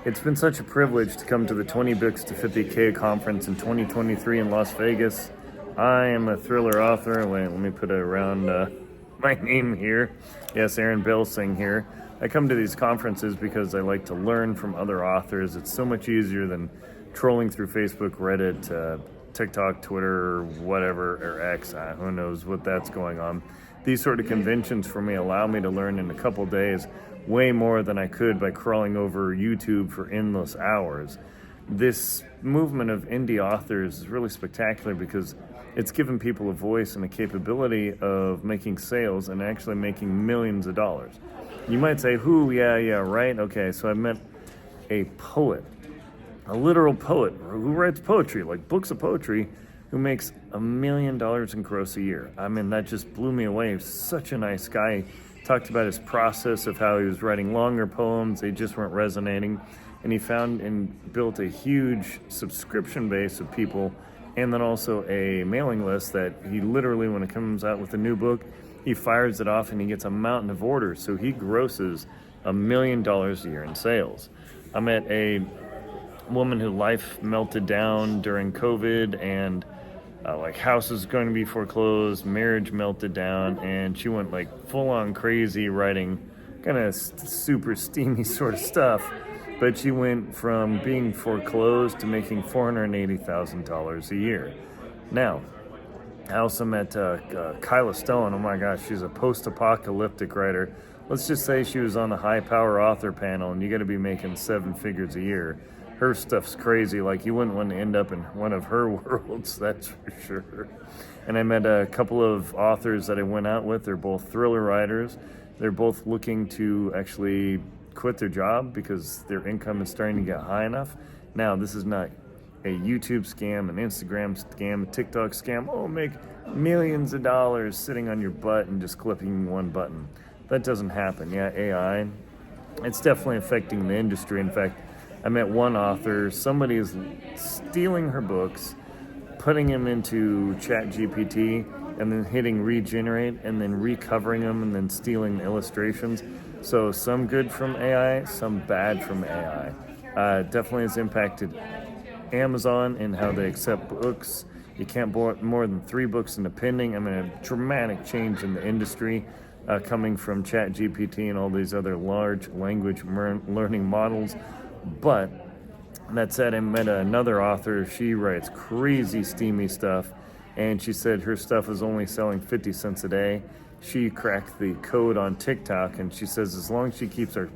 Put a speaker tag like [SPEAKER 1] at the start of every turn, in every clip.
[SPEAKER 1] It's been such a privilege to come to the 20 Books to 50K conference in 2023 in Las Vegas. I am a thriller author. Wait, let me put around my name here. Yes, Aaron Belsing here. I come to these conferences because I like to learn from other authors. It's so much easier than trolling through Facebook, Reddit, TikTok, Twitter, or whatever, or X. Who knows what that's going on. These sort of conventions for me allow me to learn in a couple days way more than I could by crawling over YouTube for endless hours. This movement of indie authors is really spectacular because it's given people a voice and a capability of making sales and actually making millions of dollars. You might say, who? Yeah, right. Okay, so I met a poet, a literal poet who writes poetry, like books of poetry, who makes $1 million in gross a year. I mean, that just blew me away. He's such a nice guy. Talked about his process of how he was writing longer poems. They just weren't resonating. And he found and built a huge subscription base of people, and then also a mailing list that he literally, when it comes out with a new book, he fires it off and he gets a mountain of orders. So he grosses $1 million a year in sales. I met a woman whose life melted down during COVID, and like house is going to be foreclosed, marriage melted down, and she went like full on crazy writing kind of super steamy sort of stuff. But she went from being foreclosed to making $480,000 a year. Now, I also met Kyla Stone. Oh my gosh, she's a post-apocalyptic writer. Let's just say she was on the high power author panel, and you got to be making 7 figures a year. Her stuff's crazy. Like, you wouldn't want to end up in one of her worlds, that's for sure. And I met a couple of authors that I went out with. They're both thriller writers. They're both looking to actually quit their job because their income is starting to get high enough. Now, this is not a YouTube scam, an Instagram scam, a TikTok scam. Oh, make millions of dollars sitting on your butt and just clicking one button. That doesn't happen. Yeah, AI, it's definitely affecting the industry. In fact, I met one author, somebody is stealing her books, putting them into ChatGPT, and then hitting regenerate, and then recovering them, and then stealing the illustrations. So some good from AI, some bad from AI. Definitely has impacted Amazon in how they accept books. You can't buy more than 3 books in a pending. I mean, a dramatic change in the industry coming from ChatGPT and all these other large language learning models. But that said, I met another author. She writes crazy steamy stuff, and she said her stuff is only selling 50 cents a day. She cracked the code on TikTok, and she says as long as she keeps her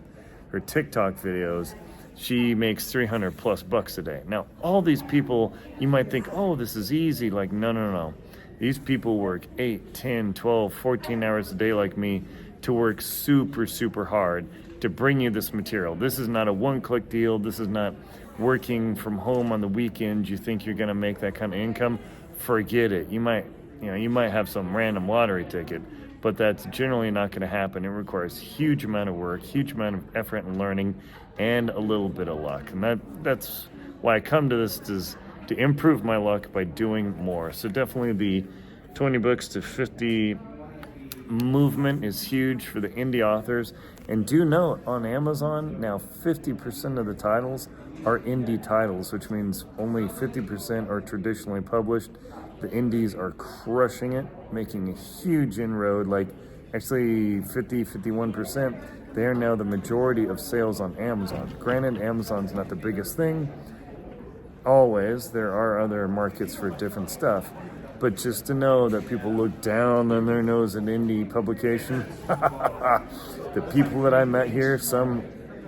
[SPEAKER 1] TikTok videos, she makes 300 plus bucks a day. Now, all these people, you might think, oh, this is easy. Like, no. These people work 8, 10, 12, 14 hours a day like me to work super, super hard to bring you this material. This is not a one-click deal. This is not working from home on the weekends. You think you're going to make that kind of income? Forget it. You might have some random lottery ticket, but that's generally not going to happen. It requires huge amount of work, huge amount of effort and learning, and a little bit of luck. And that's why I come to this, is to improve my luck by doing more. So definitely the 20 books to 50 movement is huge for the indie authors. And do note, on Amazon now 50% of the titles are indie titles, which means only 50% are traditionally published. The indies are crushing it, making a huge inroad, like actually 51%. They are now the majority of sales on Amazon. Granted, Amazon's not the biggest thing. Always, there are other markets for different stuff. But just to know that people look down on their nose at indie publication. The people that I met here, some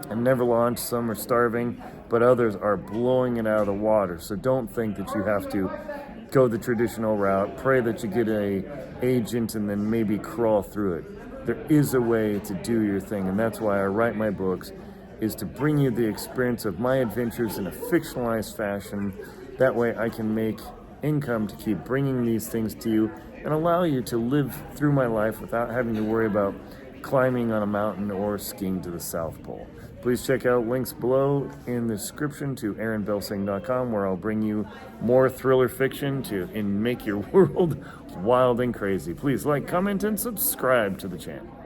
[SPEAKER 1] have never launched, some are starving, but others are blowing it out of the water. So don't think that you have to go the traditional route. Pray that you get an agent and then maybe crawl through it. There is a way to do your thing, and that's why I write my books, is to bring you the experience of my adventures in a fictionalized fashion. That way I can make income to keep bringing these things to you and allow you to live through my life without having to worry about climbing on a mountain or skiing to the South Pole. Please check out links below in the description to aaronbelsing.com, where I'll bring you more thriller fiction and make your world wild and crazy. Please like, comment, and subscribe to the channel.